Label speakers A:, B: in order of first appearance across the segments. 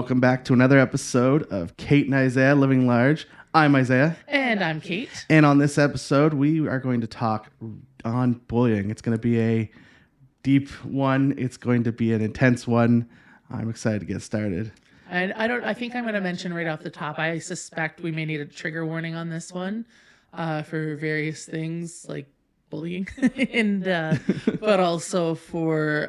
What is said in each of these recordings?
A: welcome back to another episode of Kate and Isaiah Living Large. I'm Isaiah.
B: And I'm Kate.
A: And on this episode, we are going to talk on bullying. It's going to be a deep one. It's going to be an intense one. I'm excited to get started.
B: And I think I'm going to mention right off the top, I suspect we may need a trigger warning on this one for various things like bullying and but also for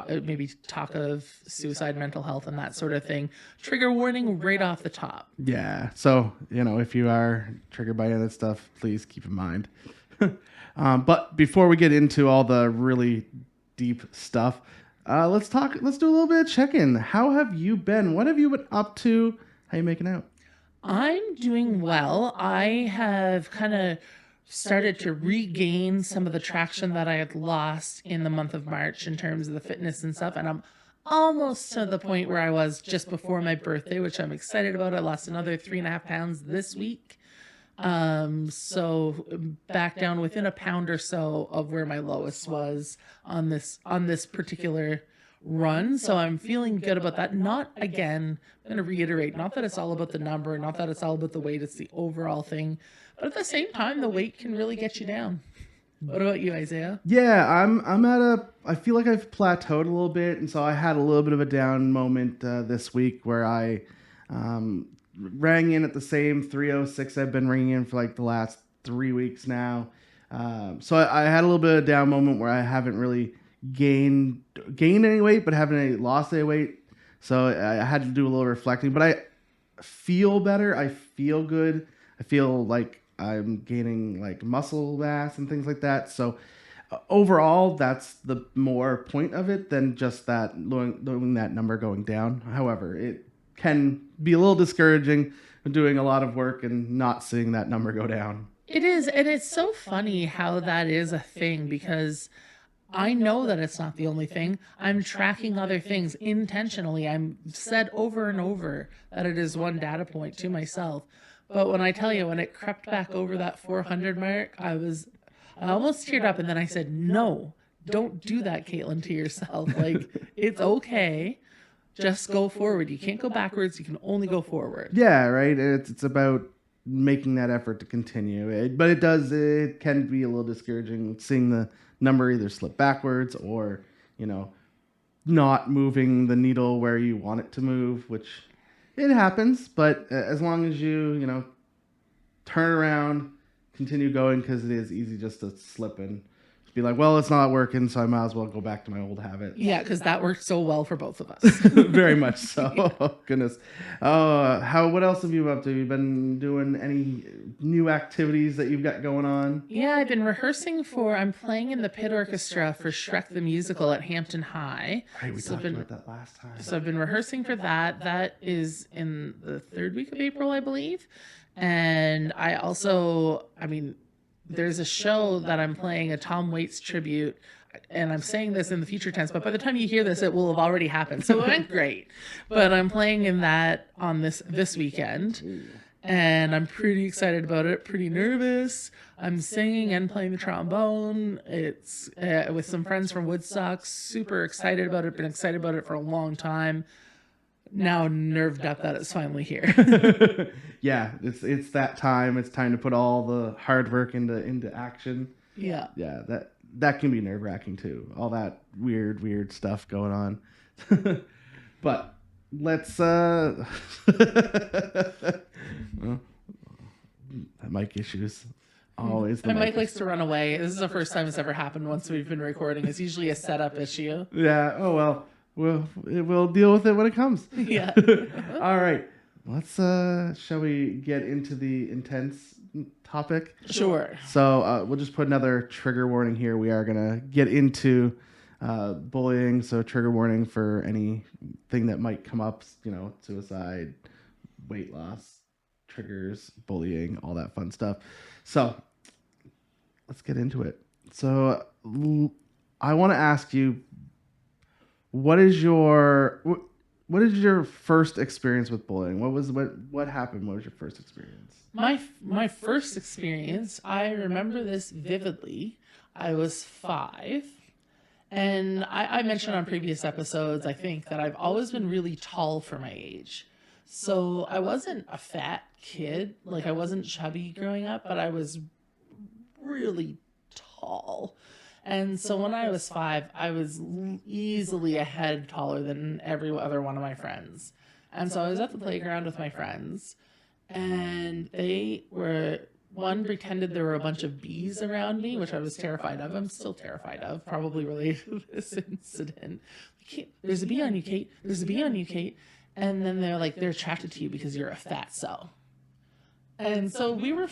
B: maybe talk of suicide, mental health, and that sort of thing. Trigger warning right off the top.
A: Yeah. So, if you are triggered by any of that stuff, please keep in mind. But before we get into all the really deep stuff, let's do a little bit of check-in. How have you been? What have you been up to? How you making out?
B: I'm doing well. I have kind of started to regain some of the traction that I had lost in the month of March in terms of the fitness and stuff. And I'm almost to the point where I was just before my birthday, which I'm excited about. I lost another 3.5 pounds this week. So back down within a pound or so of where my lowest was on this particular run. So I'm feeling good about that. Not, again, I'm going to reiterate, not that it's all about the number, not that it's all about the weight, it's the overall thing. But at the same time, the weight can really get you down. What about you, Isaiah?
A: Yeah, I feel like I've plateaued a little bit. And so I had a little bit of a down moment this week where I rang in at the same 306 I've been ringing in for like the last 3 weeks now. So I had a little bit of a down moment where I haven't really gained any weight, but haven't lost any weight. So I had to do a little reflecting, but I feel better. I feel good. I feel like I'm gaining like muscle mass and things like that. So overall, that's the more point of it than just that knowing that number going down. However, it can be a little discouraging doing a lot of work and not seeing that number go down.
B: It is, and it's so funny how that is a thing because I know that it's not the only thing. I'm tracking other things intentionally. I'm said over and over that it is one data point to myself. But when I tell you, when it crept back over that 400 mark, I almost teared up, and then I said, no, don't do that, Caitlin, to yourself. Like, it's okay. Just go forward. You can't go backwards. You can only go forward.
A: Yeah, right. It's about making that effort to continue. But it can be a little discouraging seeing the number either slip backwards or, not moving the needle where you want it to move, which it happens. But as long as you, turn around, continue going, because it is easy just to slip and be like, well, it's not working, so I might as well go back to my old habit.
B: Yeah, because that worked so well for both of us.
A: Very much so. Yeah. Oh, goodness. What else have you been up to? Have you been doing any new activities that you've got going on?
B: Yeah, I've been rehearsing I'm playing in the pit orchestra for Shrek the Musical at Hampton High.
A: Right, we talked about that last time.
B: So I've been rehearsing for that. That is in the 3rd week of April, I believe. And I also, there's a show that I'm playing, a Tom Waits tribute, and I'm saying this in the future tense, but by the time you hear this, it will have already happened. So it went great. But I'm playing in that on this weekend, and I'm pretty excited about it, pretty nervous. I'm singing and playing the trombone. It's with some friends from Woodstock. Super excited about it. Been excited about it for a long time. Now nerved up that it's finally here.
A: Yeah, it's that time. It's time to put all the hard work into action.
B: Yeah.
A: Yeah, that can be nerve-wracking too. All that weird stuff going on. But let's well, mic issues. Always.
B: My mic likes to run away. This is the first time it's ever happened once we've been recording. It's usually a setup issue.
A: Yeah. Oh well. We'll deal with it when it comes.
B: Yeah.
A: All right. Let's shall we get into the intense topic?
B: Sure.
A: So we'll just put another trigger warning here. We are gonna get into bullying. So trigger warning for anything that might come up. Suicide, weight loss, triggers, bullying, all that fun stuff. So let's get into it. So I want to ask you, what is your first experience with bullying? What happened? What was your first experience?
B: My first experience, I remember this vividly. I was 5, And I mentioned on previous episodes, I think, that I've always been really tall for my age. So I wasn't a fat kid. Like, I wasn't chubby growing up, but I was really tall. And so when I was 5, I was easily a head taller than every other one of my friends. And so I was at the playground with my friends, and they were one pretended there were a bunch of bees around me, which I was terrified of. I'm still terrified of, probably related to this incident. There's a bee on you, Kate. There's a bee on you, Kate. And then they're like, they're attracted to you because you're a fat cell. And so we were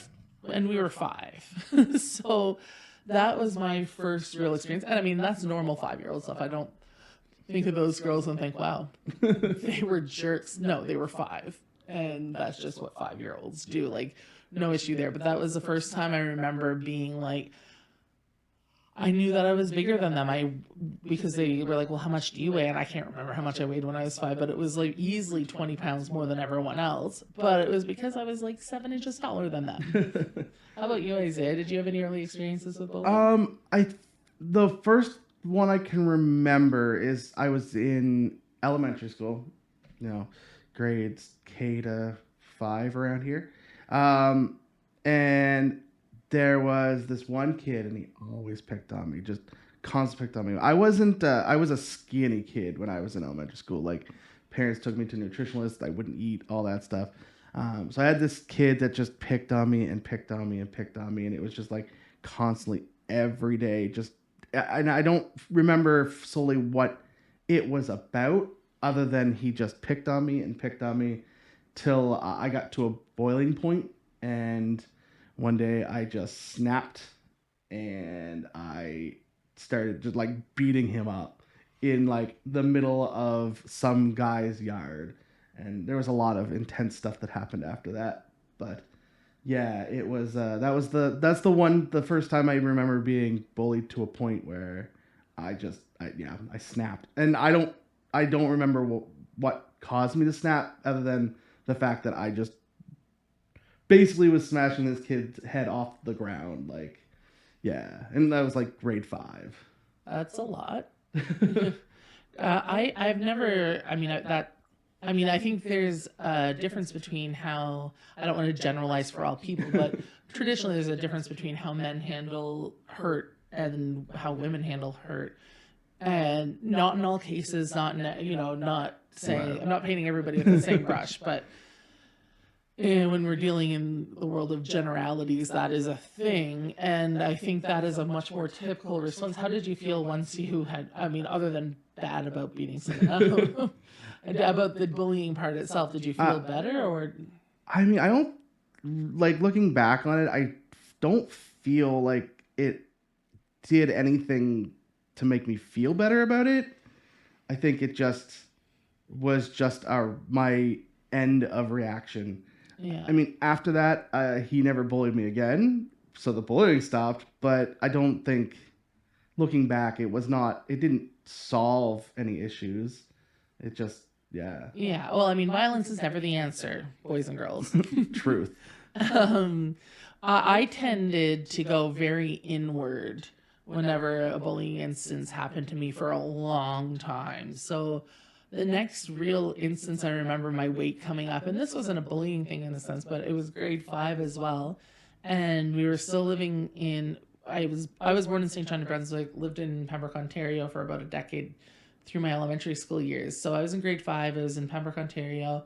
B: 5. So that was my first real experience. And I mean, that's normal 5-year-old stuff. I don't think of those girls and think, wow, they were jerks. No, they were 5. And that's just what 5-year-olds do. Like, no issue there. But that was the first time I remember being like, I knew that I was bigger than them. Because they were like, well, how much do you weigh? And I can't remember how much I weighed when I was 5, but it was like easily 20 pounds more than everyone else. But it was because I was like 7 inches taller than them. How about you, Isaiah? Did you have any early experiences with bullying?
A: The first one I can remember is I was in elementary school, grades K to 5 around here. And there was this one kid, and he always picked on me, just constantly picked on me. I was a skinny kid when I was in elementary school. Like, parents took me to nutritionalists. I wouldn't eat all that stuff. So I had this kid that just picked on me and picked on me and picked on me, and it was just like constantly every day. And I don't remember solely what it was about, other than he just picked on me till I got to a boiling point, and one day I just snapped and I started just like beating him up in like the middle of some guy's yard. And there was a lot of intense stuff that happened after that. But yeah, it was the first time I remember being bullied to a point where I snapped. And I don't remember what caused me to snap, other than the fact that I just basically was smashing this kid's head off the ground. Like, yeah. And that was like grade 5.
B: That's a lot. I've never, I think there's a difference between how, I don't want to generalize for all people, but traditionally there's a difference between how men handle hurt and how women handle hurt. And not in all cases, not saying,
A: Right.
B: I'm not painting everybody with the same brush, but when we're dealing in the world of generalities, that is a thing. And I think that is a much more typical response. How did you feel once you had, other than bad about beating someone up, about the bullying part itself, did you feel better? Or
A: I don't, like, looking back on it, I don't feel like it did anything to make me feel better about it. I think it just was just my end of reaction.
B: yeah.
A: After that, he never bullied me again, so the bullying stopped. But I don't think, looking back, it didn't solve any issues. It just, yeah.
B: Yeah. Well, violence is never the answer, boys and girls.
A: Truth.
B: I tended to go very inward whenever a bullying instance happened to me for a long time. So the next real instance, I remember my weight coming up, and this wasn't a bullying thing in a sense, but it was grade 5 as well. And we were still living I was born in St. John, New Brunswick, lived in Pembroke, Ontario for about a decade through my elementary school years. So I was in grade 5, I was in Pembroke, Ontario,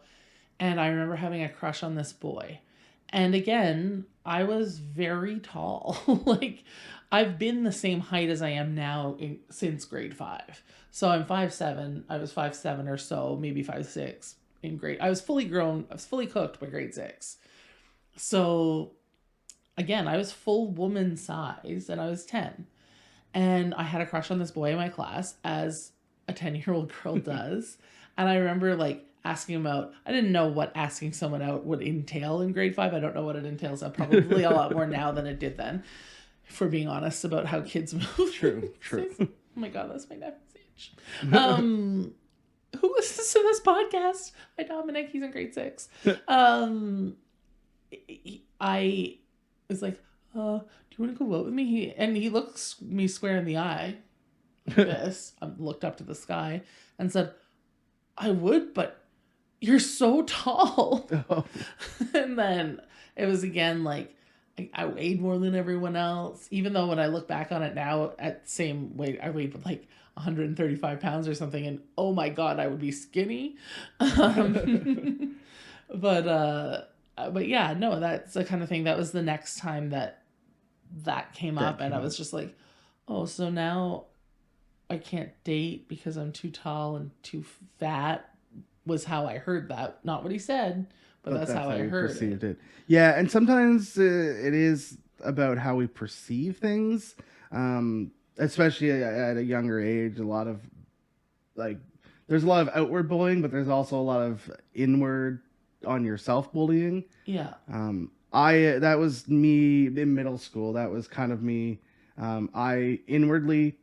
B: and I remember having a crush on this boy. And again, I was very tall. Like, I've been the same height as I am now since grade 5. So I'm 5'7". I was 5'7" or so, maybe 5'6" in grade. I was fully grown. I was fully cooked by grade 6. So again, I was full woman size, and I was 10. And I had a crush on this boy in my class, as a 10-year-old girl does. And I remember like asking him out. I didn't know what asking someone out would entail in grade 5. I don't know what it entails. Probably a lot more now than it did then, for being honest about how kids move.
A: True.
B: Oh my God, that's my next age. Who listens to this podcast? Hi, Dominic. He's in grade 6. I was like, do you want to go out with me? He looks me square in the eye. this, looked up to the sky and said, I would, but you're so tall.
A: Oh.
B: And then it was again like I weighed more than everyone else, even though when I look back on it now at the same weight, I weighed like 135 pounds or something, and oh my god, I would be skinny. um, but yeah, no, that's the kind of thing. That was the next time that came up, and I was just like, oh, so now I can't date because I'm too tall and too fat. Was how I heard that, not what he said, but that's how I heard
A: perceived it. Yeah, and sometimes it is about how we perceive things, especially at a younger age. A lot of like, there's a lot of outward bullying, but there's also a lot of inward on yourself bullying.
B: Yeah.
A: I that was me in middle school. That was kind of me. I inwardly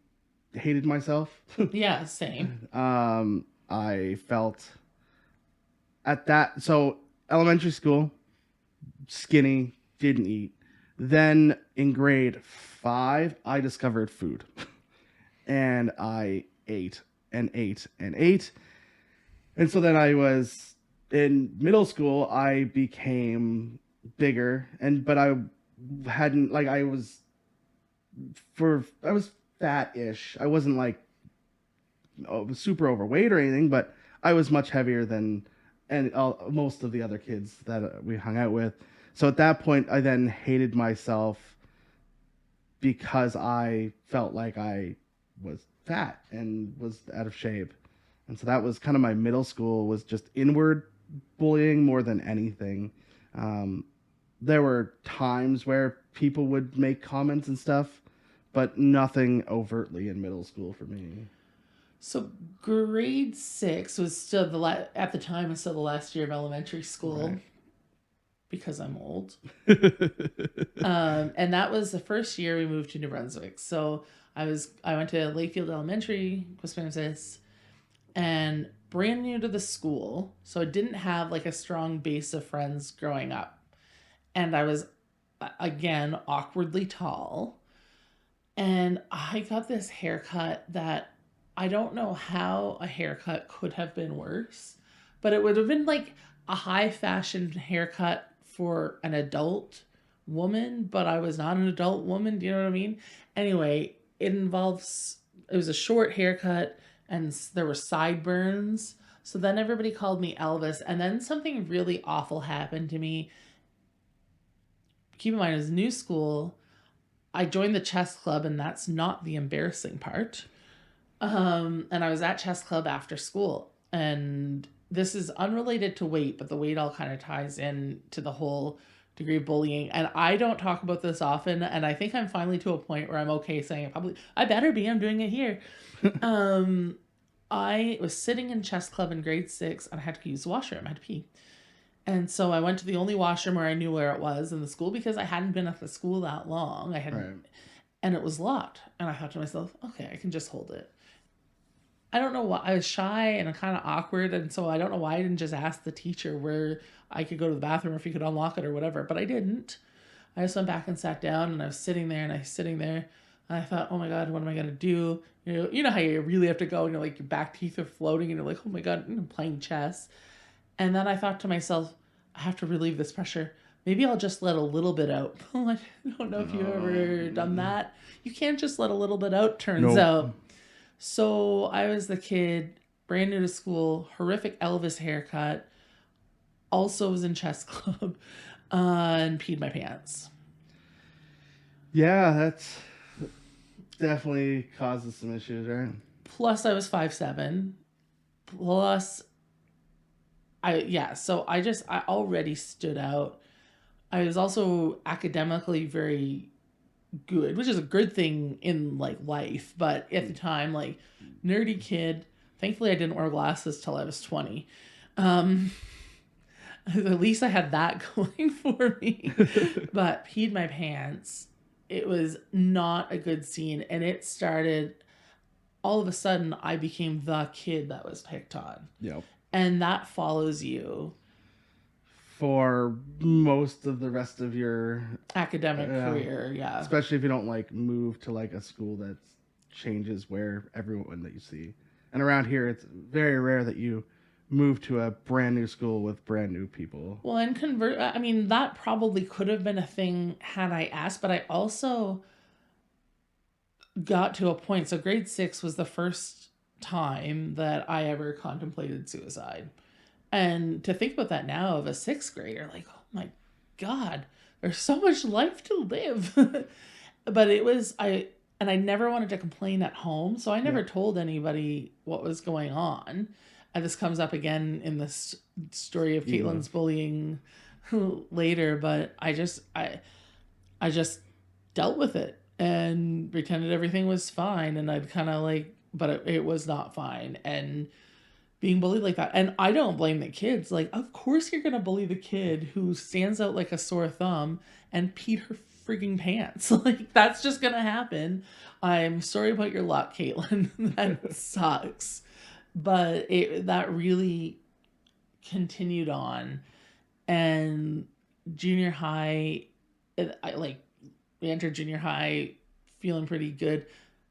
A: hated myself.
B: Yeah, same.
A: I felt at that, so elementary school, skinny, didn't eat. Then in grade 5, I discovered food. And I ate and ate and ate. And so then I was in middle school, I became bigger, but I hadn't, like, I was fat-ish. I wasn't like super overweight or anything, but I was much heavier than most of the other kids that we hung out with. So at that point, I then hated myself because I felt like I was fat and was out of shape. And so that was kind of my middle school, was just inward bullying more than anything. There were times where people would make comments and stuff, but nothing overtly in middle school for me.
B: So grade 6 was still at the time was still the last year of elementary school, right, because I'm old. And that was the first year we moved to New Brunswick. So I went to Layfield Elementary, Quispamsis, and brand new to the school. So I didn't have like a strong base of friends growing up. And I was, again, awkwardly tall. And I got this haircut that I don't know how a haircut could have been worse, but it would have been like a high fashion haircut for an adult woman, but I was not an adult woman. Do you know what I mean? Anyway, it was a short haircut and there were sideburns. So then everybody called me Elvis. And then something really awful happened to me. Keep in mind, it was new school. I joined the chess club, and that's not the embarrassing part. And I was at chess club after school. And this is unrelated to weight, but the weight all kind of ties in to the whole degree of bullying. And I don't talk about this often. And I think I'm finally to a point where I'm okay saying it publicly. I better be. I'm doing it here. I was sitting in chess club in grade 6, and I had to use the washroom. I had to pee. And so I went to the only washroom where I knew where it was in the school, because I hadn't been at the school that long. Right. And it was locked. And I thought to myself, okay, I can just hold it. I don't know why. I was shy and kind of awkward. And so I don't know why I didn't just ask the teacher where I could go to the bathroom, or if he could unlock it or whatever. But I didn't. I just went back and sat down, and I was sitting there. And I thought, oh my God, what am I going to do? You know how you really have to go, and you're like, your back teeth are floating, and you're like, oh my God, I'm playing chess. And then I thought to myself, I have to relieve this pressure. Maybe I'll just let a little bit out. I don't know if you've ever done that. You can't just let a little bit out, turns out. So I was the kid, brand new to school, horrific Elvis haircut, also was in chess club, and peed my pants.
A: Yeah, that's definitely causes some issues, right?
B: Plus I was 5'7". Plus so I already stood out. I was also academically very good, which is a good thing in like life, but at the time, like, nerdy kid. Thankfully I didn't wear glasses till I was 20. At least I had that going for me. But peed my pants. It was not a good scene, and it started, all of a sudden I became the kid that was picked on.
A: Yep.
B: And that follows you
A: for most of the rest of your
B: academic career. Yeah.
A: Especially if you don't like move to like a school that's changes where everyone that you see. And around here, it's very rare that you move to a brand new school with brand new people.
B: Well, and convert, I mean, that probably could have been a thing had I asked, but I also got to a point. So, grade 6 was the first time that I ever contemplated suicide. And to think about that now of a sixth grader, like, oh my God, there's so much life to live. But it was, and I never wanted to complain at home. So I never
A: Yeah.
B: told anybody what was going on. And this comes up again in this story of
A: Eva.
B: Caitlin's bullying later, but I just dealt with it and pretended everything was fine. And I'd kind of like, but it was not fine. And being bullied like that. And I don't blame the kids. Like, of course you're gonna bully the kid who stands out like a sore thumb and peed her freaking pants. Like, that's just gonna happen. I'm sorry about your luck, Caitlin. That sucks. But that really continued on. And junior high, I like we entered junior high feeling pretty good.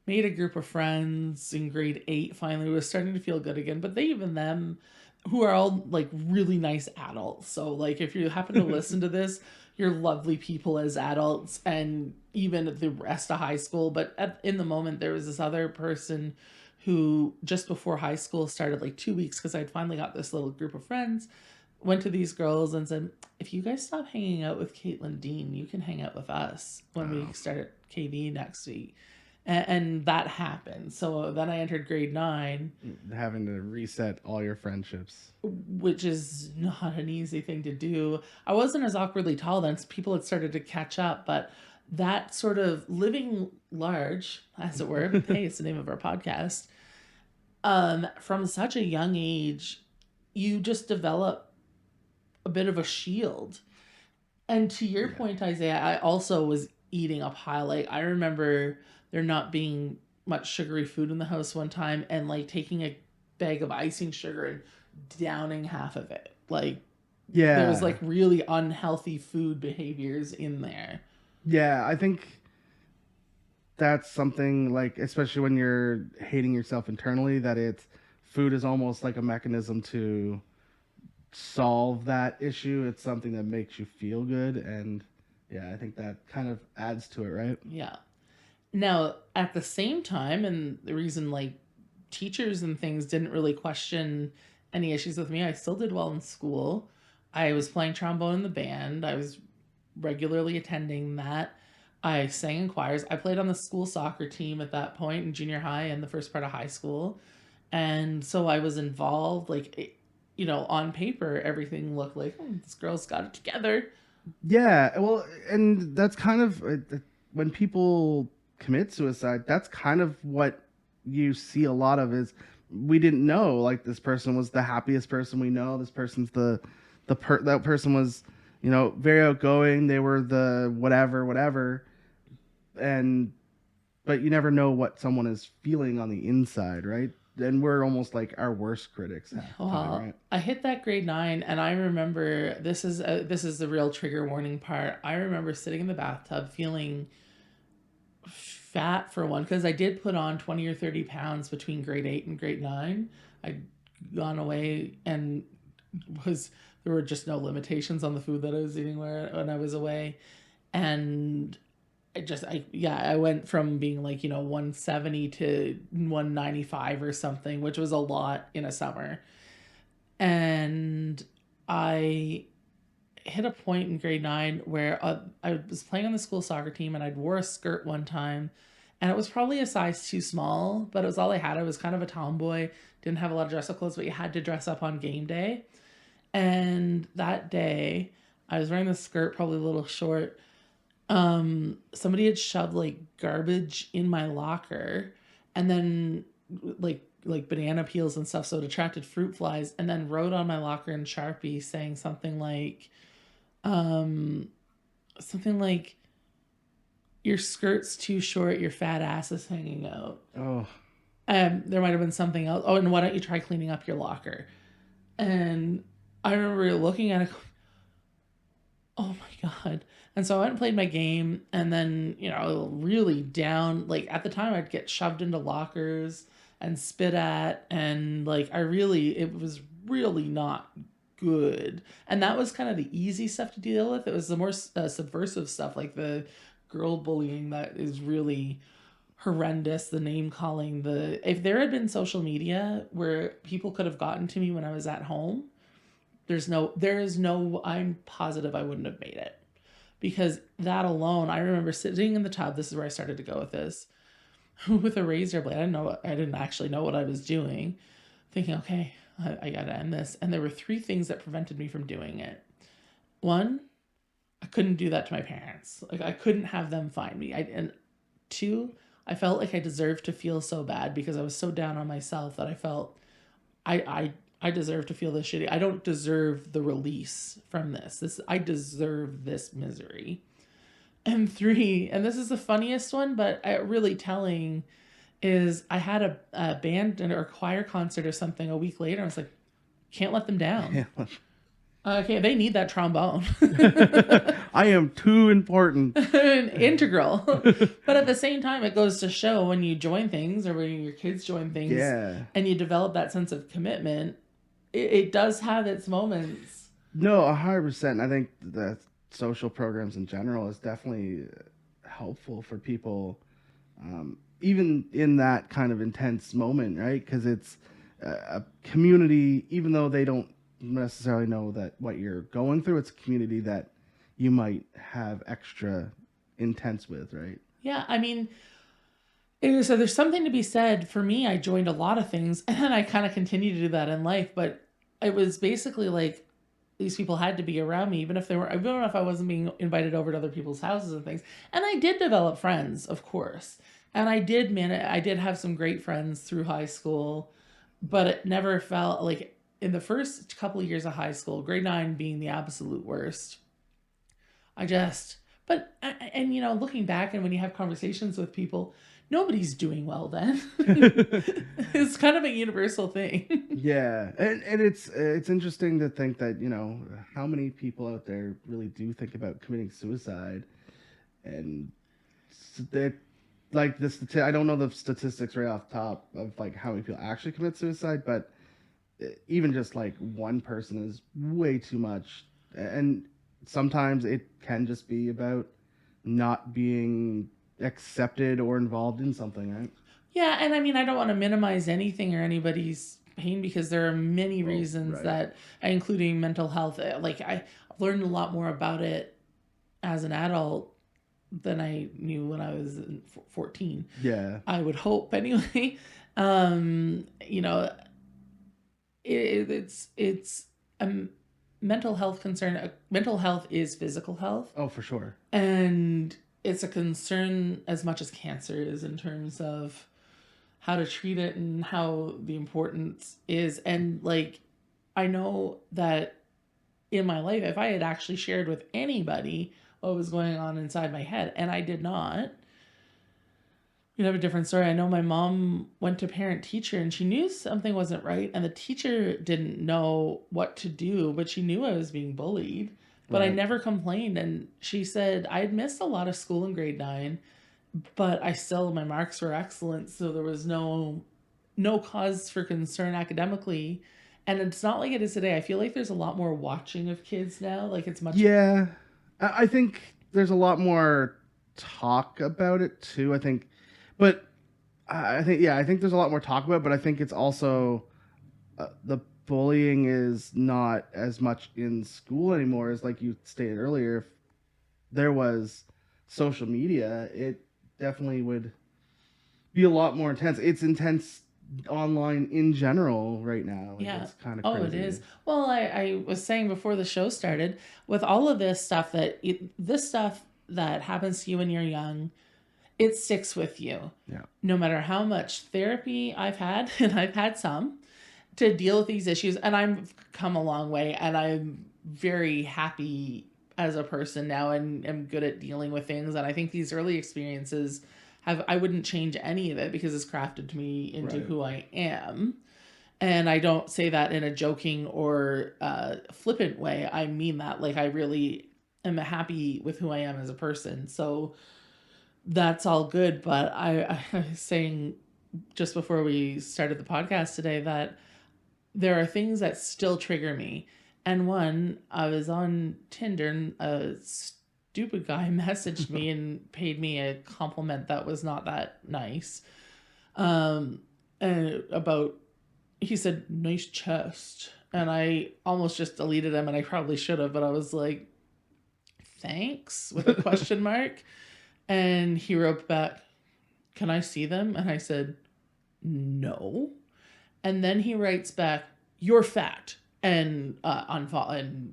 B: Made a group of friends in grade 8. Finally, was starting to feel good again. But they, even them, who are all like really nice adults. So like, if you happen to listen to this, you're lovely people as adults, and even the rest of high school. But in the moment, there was this other person who just before high school started, like 2 weeks, because I'd finally got this little group of friends, went to these girls and said, if you guys stop hanging out with Caitlin Dean, you can hang out with us when we start at KV next week. And that happened. So then I entered grade 9,
A: Having to reset all your friendships.
B: which is not an easy thing to do. I wasn't as awkwardly tall then, so people had started to catch up, but that sort of living large, as it were, hey, it's the name of our podcast, from such a young age, you just develop a bit of a shield. And to your point, Isaiah, I also was eating a pile. Like, I remember there not being much sugary food in the house one time, and like taking a bag of icing sugar and downing half of it. Like, there was
A: Yeah.
B: like really unhealthy food behaviors in there.
A: Yeah, I think that's something like, especially when you're hating yourself internally, that it's food is almost like a mechanism to solve that issue. It's something that makes you feel good, and yeah, I think that kind of adds to it, right?
B: Yeah. Now, at the same time, and the reason like teachers and things didn't really question any issues with me, I still did well in school. I was playing trombone in the band. I was regularly attending that. I sang in choirs. I played on the school soccer team at that point in junior high and the first part of high school. And so I was involved. Like, on paper, everything looked like, this girl's got it together.
A: Yeah, well, and that's kind of when people commit suicide, that's kind of what you see a lot of is we didn't know, like, this person was the happiest person we know. This person's that person was, very outgoing. They were the whatever, and but you never know what someone is feeling on the inside, right? And we're almost like our worst critics half the time,
B: Well,
A: right?
B: I hit that grade 9, and I remember this is the real trigger warning part. I remember sitting in the bathtub feeling fat for one, because I did put on 20 or 30 pounds between grade 8 and grade 9. I'd gone away, and was there were just no limitations on the food that I was eating when I was away. And I went from being like, 170 to 195 or something, which was a lot in a summer. And I hit a point in grade 9 where I was playing on the school soccer team, and I'd wore a skirt one time, and it was probably a size too small, but it was all I had. I was kind of a tomboy, didn't have a lot of dress up clothes, but you had to dress up on game day. And that day, I was wearing the skirt, probably a little short. Somebody had shoved like garbage in my locker, and then like banana peels and stuff, so it attracted fruit flies, and then wrote on my locker in Sharpie saying something like, your skirt's too short, your fat ass is hanging out.
A: Oh,
B: There might have been something else. Oh, and why don't you try cleaning up your locker? And I remember looking at it, Oh my God. And so I went and played my game, and then, really down. Like at the time, I'd get shoved into lockers and spit at, and like it was really not good. And that was kind of the easy stuff to deal with. It was the more subversive stuff, like the girl bullying, that is really horrendous. The name calling, if there had been social media where people could have gotten to me when I was at home, there is no, I'm positive I wouldn't have made it. Because that alone, I remember sitting in the tub. This is where I started to go with this, with a razor blade. I didn't actually know what I was doing, thinking, okay, I gotta end this. And there were three things that prevented me from doing it. One, I couldn't do that to my parents. Like I couldn't have them find me. And two, I felt like I deserved to feel so bad because I was so down on myself that I felt I deserve to feel this shitty. I don't deserve the release from this. I deserve this misery. And three, and this is the funniest one, but really telling, is I had a band or a choir concert or something a week later. I was like, can't let them down.
A: Yeah.
B: Okay, they need that trombone.
A: I am too important.
B: Integral. But at the same time, it goes to show when you join things or when your kids join things,
A: Yeah.
B: and you develop that sense of commitment, it does have its moments.
A: No, 100%. I think that social programs in general is definitely helpful for people, even in that kind of intense moment, right? Because it's a community, even though they don't necessarily know that what you're going through, it's a community that you might have extra intense with, right?
B: Yeah, I mean, so there's something to be said. For me, I joined a lot of things, and I kind of continue to do that in life. But it was basically like these people had to be around me, even if I wasn't being invited over to other people's houses and things. And I did develop friends, of course, and I did have some great friends through high school, but it never felt like in the first couple of years of high school, grade 9 being the absolute worst. I just, but, and looking back and when you have conversations with people, nobody's doing well then. It's kind of a universal thing.
A: Yeah, and it's interesting to think that how many people out there really do think about committing suicide, and that like this. I don't know the statistics right off the top of like how many people actually commit suicide, but even just like one person is way too much, and sometimes it can just be about not being accepted or involved in something, right?
B: Yeah, and I mean, I don't want to minimize anything or anybody's pain because there are many reasons
A: right.
B: that, including mental health. Like I've learned a lot more about it as an adult than I knew when I was 14.
A: Yeah.
B: I would hope anyway. Um, you know, it's a mental health concern. Mental health is physical health.
A: Oh, for sure.
B: And it's a concern as much as cancer is in terms of how to treat it and how the importance is. And like, I know that in my life, if I had actually shared with anybody what was going on inside my head, and I did not, you'd have a different story. I know my mom went to parent teacher and she knew something wasn't right, and the teacher didn't know what to do, but she knew I was being bullied. But I never complained. And she said I had missed a lot of school in grade 9, but my marks were excellent. So there was no cause for concern academically. And it's not like it is today. I feel like there's a lot more watching of kids now. Like it's much.
A: Yeah. I think there's a lot more talk about it too. But I think there's a lot more talk about it, but I think it's also the bullying is not as much in school anymore as like you stated earlier. If there was social media, it definitely would be a lot more intense. It's intense online in general right now.
B: Yeah.
A: It's kind of
B: Oh,
A: crazy.
B: it is. Well, I was saying before the show started, with all of this stuff this stuff that happens to you when you're young, it sticks with you.
A: Yeah.
B: No matter how much therapy I've had, and I've had some, to deal with these issues, and I've come a long way, and I'm very happy as a person now and am good at dealing with things. And I think these early experiences I wouldn't change any of it because it's crafted me into who I am. And I don't say that in a joking or flippant way. I mean that. Like, I really am happy with who I am as a person. So that's all good. But I was saying just before we started the podcast today that there are things that still trigger me. And one, I was on Tinder and a stupid guy messaged me and paid me a compliment that was not that nice. And about, he said, nice chest. And I almost just deleted him, and I probably should have, but I was like, thanks, with a question mark. And he wrote back, can I see them? And I said, no. And then he writes back, you're fat, and unmatches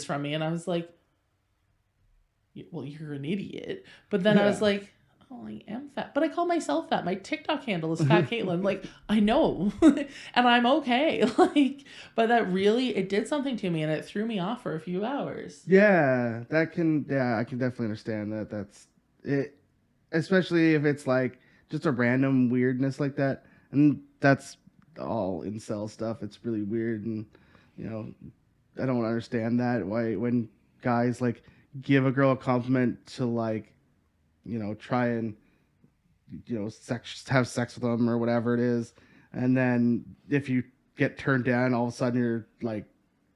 B: from me. And I was like, well, you're an idiot. But then I was like, oh, I am fat. But I call myself fat. My TikTok handle is Fat Caitlin. Like, I know. And I'm okay. Like, but that really, it did something to me, and it threw me off for a few hours.
A: Yeah, I can definitely understand that. That's it, especially if it's like just a random weirdness like that. And that's all incel stuff. It's really weird, and you know, I don't understand that. Why when guys like give a girl a compliment to like, you know, try and have sex with them or whatever it is, and then if you get turned down, all of a sudden you're like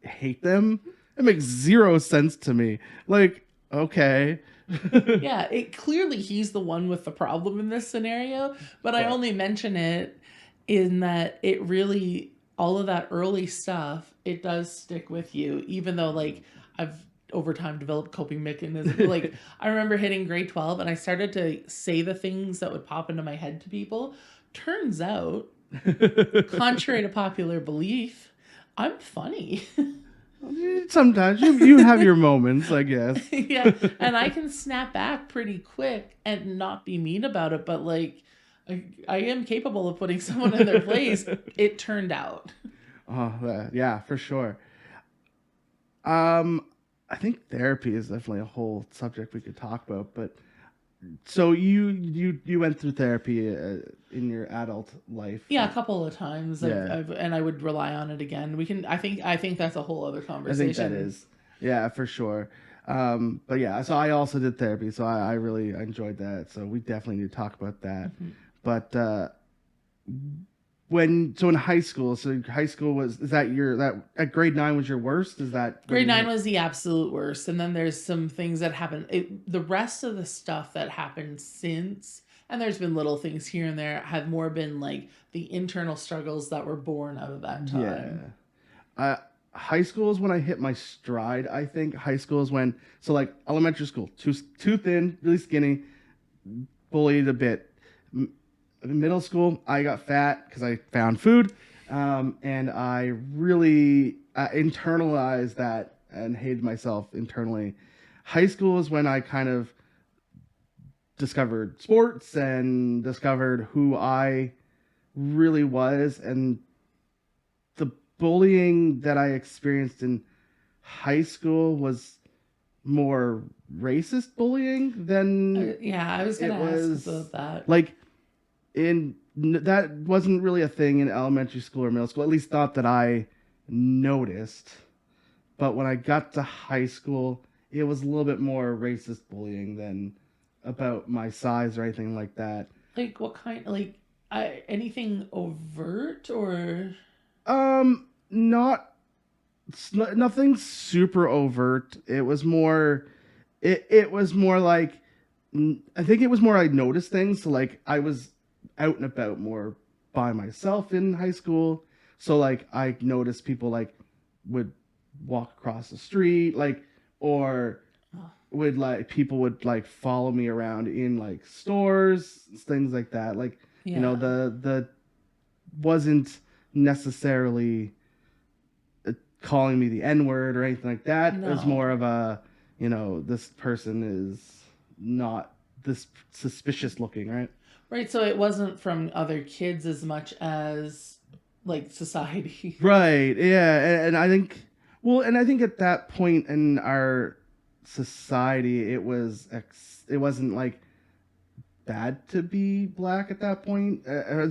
A: hate them. It makes zero sense to me. Like, okay.
B: Yeah, it clearly he's the one with the problem in this scenario, but I only mention it in that it really, all of that early stuff, it does stick with you, even though like I've over time developed coping mechanisms. Like I remember hitting grade 12 and I started to say the things that would pop into my head to people. Turns out, contrary to popular belief, I'm funny.
A: Sometimes you have your moments, I guess.
B: Yeah, and I can snap back pretty quick and not be mean about it, but like I am capable of putting someone in their place. It turned out.
A: Oh, yeah, for sure. I think therapy is definitely a whole subject we could talk about, but so you went through therapy in your adult life.
B: Yeah, a couple of times.
A: Yeah.
B: And I would rely on it again. We can. I think that's a whole other
A: I
B: conversation.
A: think that is. Yeah, for sure. But yeah, so I also did therapy, so I really enjoyed that. So we definitely need to talk about that.
B: Mm-hmm.
A: But in high school, so high school is that at grade 9 was your worst? Is that
B: Grade 9 was the absolute worst, and then there's some things that happened. The rest of the stuff that happened since, and there's been little things here and there, have more been like the internal struggles that were born out of that time.
A: Yeah. High school is when I hit my stride. I think high school is when, so like elementary school, too thin, really skinny, bullied a bit. Middle school, I got fat because I found food, and I really internalized that and hated myself internally. High school is when I kind of discovered sports and discovered who I really was, and the bullying that I experienced in high school was more racist bullying than
B: Yeah, I was going to ask about that.
A: like that wasn't really a thing in elementary school or middle school, at least not that I noticed. But when I got to high school, it was a little bit more racist bullying than about my size or anything like that.
B: Like what kind? Like anything overt or?
A: Not nothing super overt. It was more. It was more like, I think it was more I noticed things. So like I was out and about more by myself in high school. So like I noticed people like would walk across the street, like, or would like people would like follow me around in like stores, things like that. Like, you know, the wasn't necessarily calling me the N-word or anything like that.
B: No.
A: It was more of a, you know, this person is not this suspicious looking, right?
B: Right, so it wasn't from other kids as much as like society.
A: Right. Yeah, and I think, well, and I think at that point in our society, it wasn't like bad to be black at that point.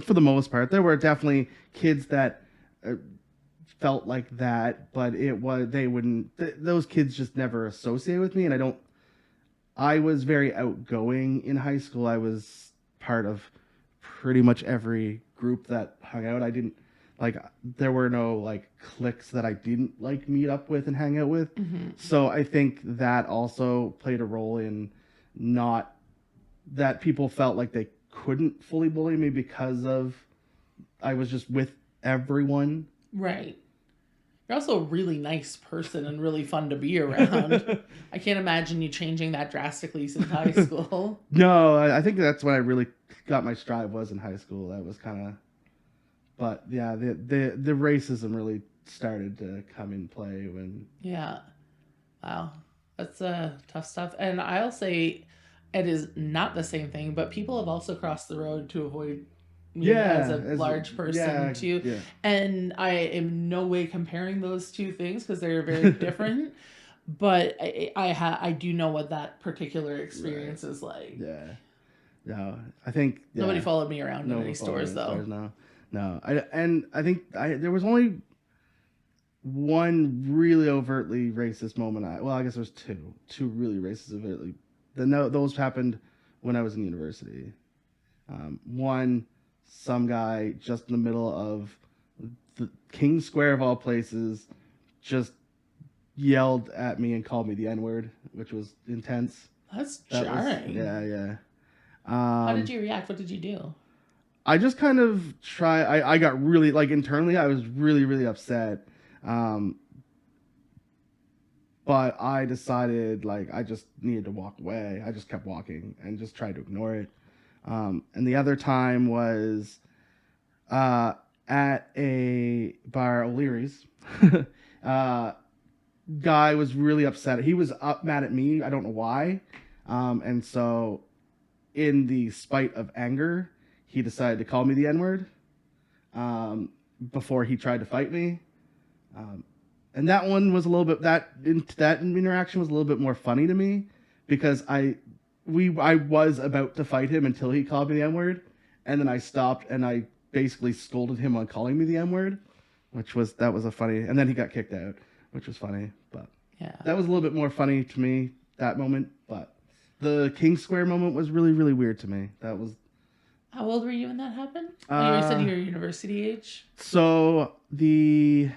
A: For the most part, there were definitely kids that felt like that, but it was they wouldn't. Those kids just never associate with me, and I don't. I was very outgoing in high school. I was part of pretty much every group that hung out. I didn't like there were no like cliques that I didn't like meet up with and hang out with.
B: Mm-hmm.
A: So I think that also played a role in not that people felt like they couldn't fully bully me because of I was just with everyone.
B: Right. You're also a really nice person and really fun to be around. I can't imagine you changing that drastically since high school.
A: No, I think that's when I really got my stride was in high school. That was kind of, but yeah, the racism really started to come in play when.
B: Yeah. Wow. That's tough stuff. And I'll say it is not the same thing, but people have also crossed the road to avoid me as a large person too.
A: Yeah.
B: And I am no way comparing those two things because they're very different. But I do know what that particular experience is like.
A: Yeah. No, I think
B: Nobody followed me around in any stores though.
A: No. I think there was only one really overtly racist moment. I guess there was two really racist overtly. Those happened when I was in university. One, some guy just in the middle of the King Square of all places, just yelled at me and called me the N-word, which was intense.
B: That's jarring.
A: Yeah.
B: How did you react? What did you do?
A: I just kind of I got really, like, internally, I was really, really upset. But I decided, like, I just needed to walk away. I just kept walking and just tried to ignore it. And the other time was at a bar, O'Leary's. Guy was really upset. He was mad at me. I don't know why. And so, in the spite of anger, he decided to call me the N-word before he tried to fight me. And that one was a little bit that interaction was a little bit more funny to me because I was about to fight him until he called me the N-word, and then I stopped and I basically scolded him on calling me the N-word, that was a funny. And then he got kicked out, which was funny. But
B: yeah,
A: that was a little bit more funny to me, that moment. But the King Square moment was really, really weird to me. That was.
B: How old were you when that happened? You said you were university age.
A: So the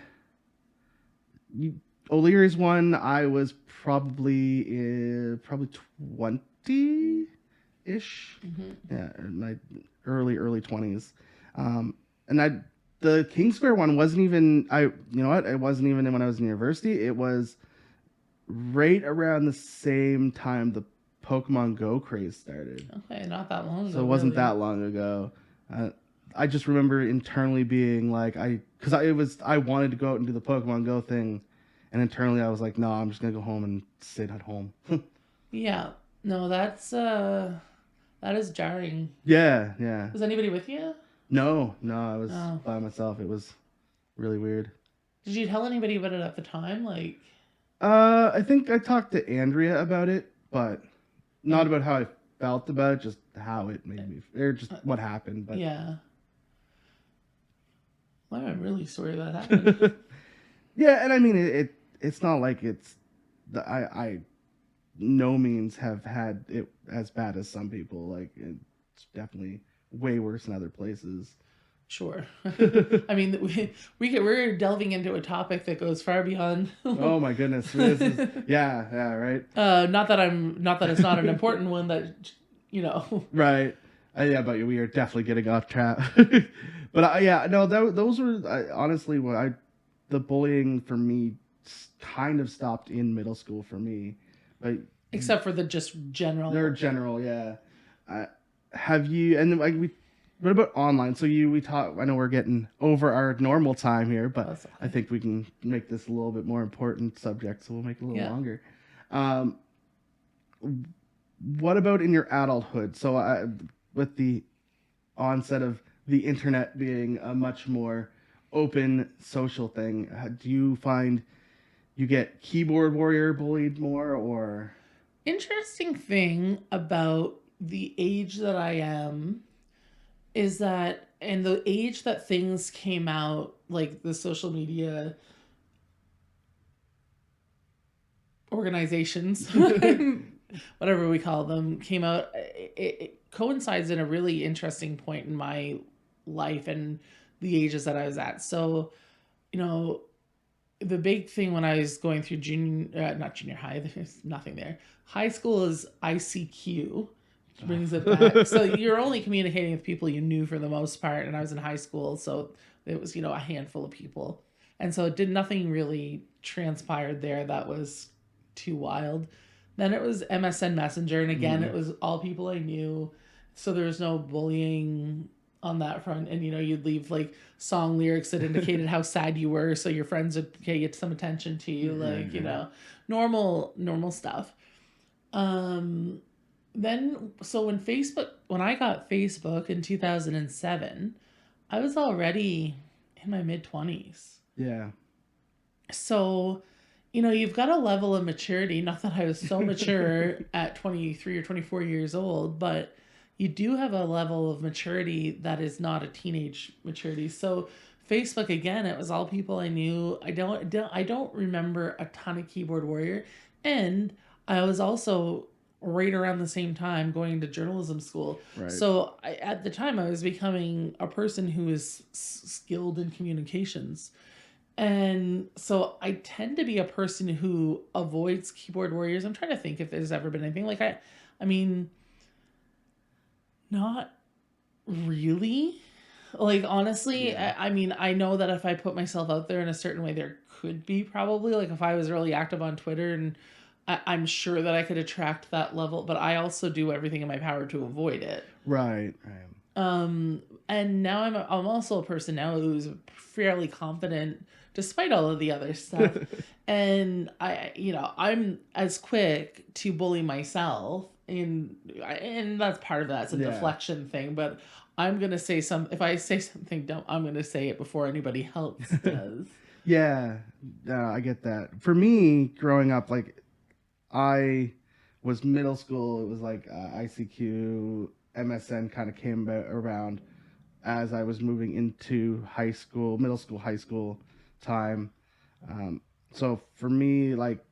A: O'Leary's one, I was probably 20-ish. Mm-hmm. Yeah, my early 20s. And the King Square one wasn't even it wasn't even when I was in university. It was right around the same time the Pokemon Go craze started.
B: Okay, not that long ago.
A: So it wasn't that long ago. I just remember internally being like, I wanted to go out and do the Pokemon Go thing, and internally I was like, no, I'm just gonna go home and sit at home.
B: Yeah, no, that is jarring.
A: Yeah.
B: Was anybody with you?
A: No, I was by myself. It was really weird.
B: Did you tell anybody about it at the time? Like,
A: I think I talked to Andrea about it, but not about how I felt about it, just how it made me, or just what happened. But
B: yeah. Well, I'm really sorry that happened.
A: Yeah, and I mean it's not like I no means have had it as bad as some people. Like, it's definitely way worse in other places.
B: Sure. I mean, we're delving into a topic that goes far beyond.
A: Oh my goodness. Yeah, right.
B: Not that it's not an important one that,
A: Right. Yeah, but we are definitely getting off track. But those were honestly the bullying for me kind of stopped in middle school for me. But
B: except for the just general.
A: They're general, yeah. Have you, and like what about online? So we talk. I know we're getting over our normal time here, but okay. I think we can make this a little bit more important subject, so we'll make it a little longer. What about in your adulthood? So with the onset of the internet being a much more open social thing, do you find you get keyboard warrior bullied more, or?
B: Interesting thing about the age that I am is that and the age that things came out, like the social media organizations, whatever we call them, came out, it coincides in a really interesting point in my life and the ages that I was at. So, you know, the big thing when I was going through not junior high, there's nothing there. High school is ICQ, which brings it back. So you're only communicating with people you knew for the most part. And I was in high school, so it was, a handful of people. And so nothing really transpired there that was too wild. Then it was MSN Messenger. And again, it was all people I knew. So there was no bullying on that front. And, you'd leave like song lyrics that indicated how sad you were. So your friends would get some attention to you, like, normal stuff. Then, so when I got Facebook in 2007, I was already in my mid-20s.
A: Yeah.
B: So, you've got a level of maturity. Not that I was so mature at 23 or 24 years old, but you do have a level of maturity that is not a teenage maturity. So Facebook, again, it was all people I knew. I don't remember a ton of keyboard warrior. And I was also right around the same time going to journalism school.
A: Right.
B: So at the time I was becoming a person who is skilled in communications. And so I tend to be a person who avoids keyboard warriors. I'm trying to think if there's ever been anything like I mean, not really. Like, honestly,
A: Yeah.
B: I mean, I know that if I put myself out there in a certain way, there could be probably, like, if I was really active on Twitter, and I'm sure that I could attract that level, but I also do everything in my power to avoid it.
A: Right.
B: And now I'm also a person now who's fairly confident despite all of the other stuff. And I'm as quick to bully myself, and that's part of that. It's a deflection thing, but I'm going to say if I say something dumb, I'm going to say it before anybody else does.
A: Yeah, I get that. For me, growing up, like, I was middle school. It was like ICQ, MSN kind of came around as I was moving into high school, middle school, high school time. So for me, like,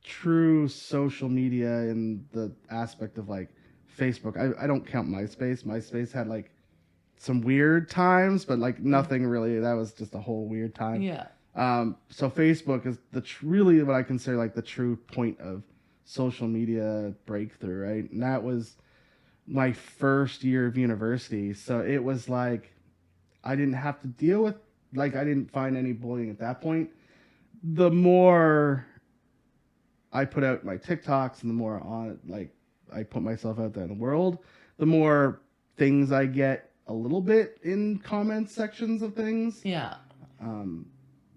A: true social media in the aspect of like Facebook, I don't count MySpace. MySpace had like some weird times, but like nothing really. That was just a whole weird time.
B: Yeah.
A: So Facebook is really what I consider like the true point of social media breakthrough, right? And that was my first year of university. So it was like I didn't have to deal with, like, I didn't find any bullying at that point. The more I put out my TikToks and the more I put myself out there in the world, the more things I get a little bit in comment sections of things.
B: Yeah.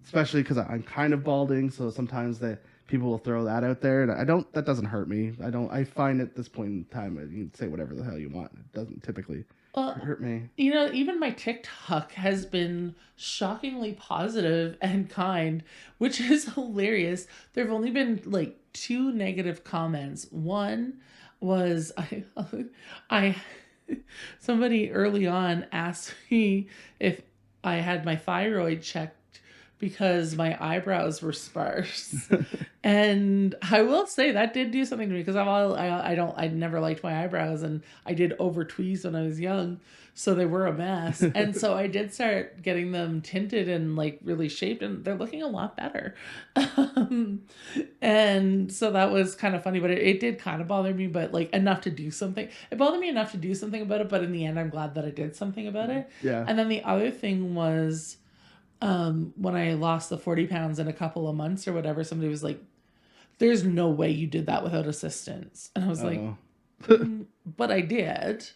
A: Especially because I'm kind of balding, so sometimes people will throw that out there, and that doesn't hurt me. I find at this point in time, you can say whatever the hell you want. It doesn't typically hurt me.
B: Even my TikTok has been shockingly positive and kind, which is hilarious. There have only been like 2 negative comments. One was I somebody early on asked me if I had my thyroid checked because my eyebrows were sparse. And I will say that did do something to me, because I never liked my eyebrows, and I did over tweeze when I was young, so they were a mess. And so I did start getting them tinted and like really shaped, and they're looking a lot better. And so that was kind of funny, but it did kind of bother me, but like enough to do something. It bothered me enough to do something about it, but in the end, I'm glad that I did something about it.
A: Yeah.
B: And then the other thing was, when I lost the 40 pounds in a couple of months or whatever, somebody was like, "There's no way you did that without assistance." And I was like, but I did.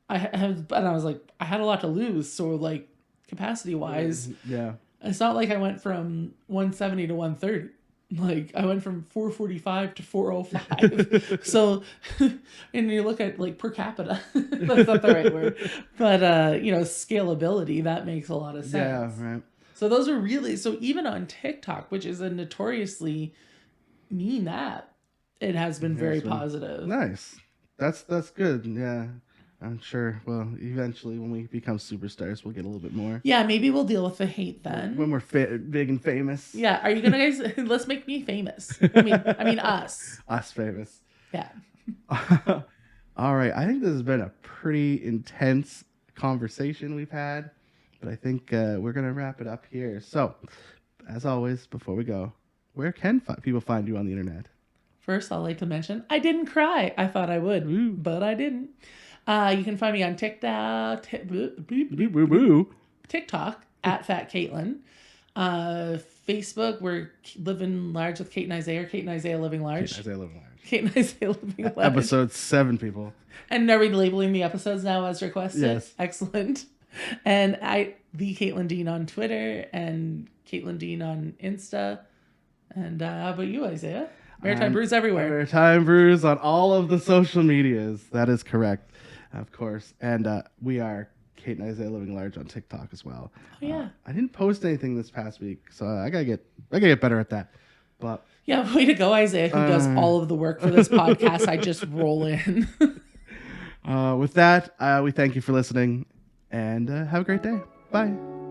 B: And I was like, I had a lot to lose. So like capacity wise,
A: yeah,
B: it's not like I went from 170 to 130. Like I went from 445 to 405. So, and you look at like per capita, that's not the right word, but scalability, that makes a lot of sense.
A: Yeah, right.
B: So those are really, so even on TikTok, which is a notoriously mean app, it has been very positive.
A: Nice. That's good. Yeah. I'm sure. Well, eventually, when we become superstars, we'll get a little bit more.
B: Yeah, maybe we'll deal with the hate then.
A: When we're big and famous.
B: Yeah, are you gonna guys? Let's make me famous. I mean us.
A: Us famous.
B: Yeah.
A: All right. I think this has been a pretty intense conversation we've had, but I think we're gonna wrap it up here. So, as always, before we go, where can people find you on the internet?
B: First, I'd like to mention I didn't cry. I thought I would, but I didn't. You can find me on TikTok at Fat Caitlin. Facebook, we're living large with Kate and Isaiah, or Kate and Isaiah living large.
A: Kate and Isaiah living large.
B: Kate and Isaiah living large.
A: Episode 7, people.
B: And are we labeling the episodes now as requested?
A: Yes.
B: Excellent. And the Caitlin Dean on Twitter and Caitlin Dean on Insta. And how about you, Isaiah? Maritime Brews everywhere.
A: Maritime Brews on all of the social medias. That is correct, of course. And we are Kate and Isaiah living large on TikTok as well.
B: Oh, yeah.
A: I didn't post anything this past week, so I gotta get better at that. But
B: yeah, way to go, Isaiah, who does all of the work for this podcast. I just roll in.
A: With that, we thank you for listening, and have a great day. Bye.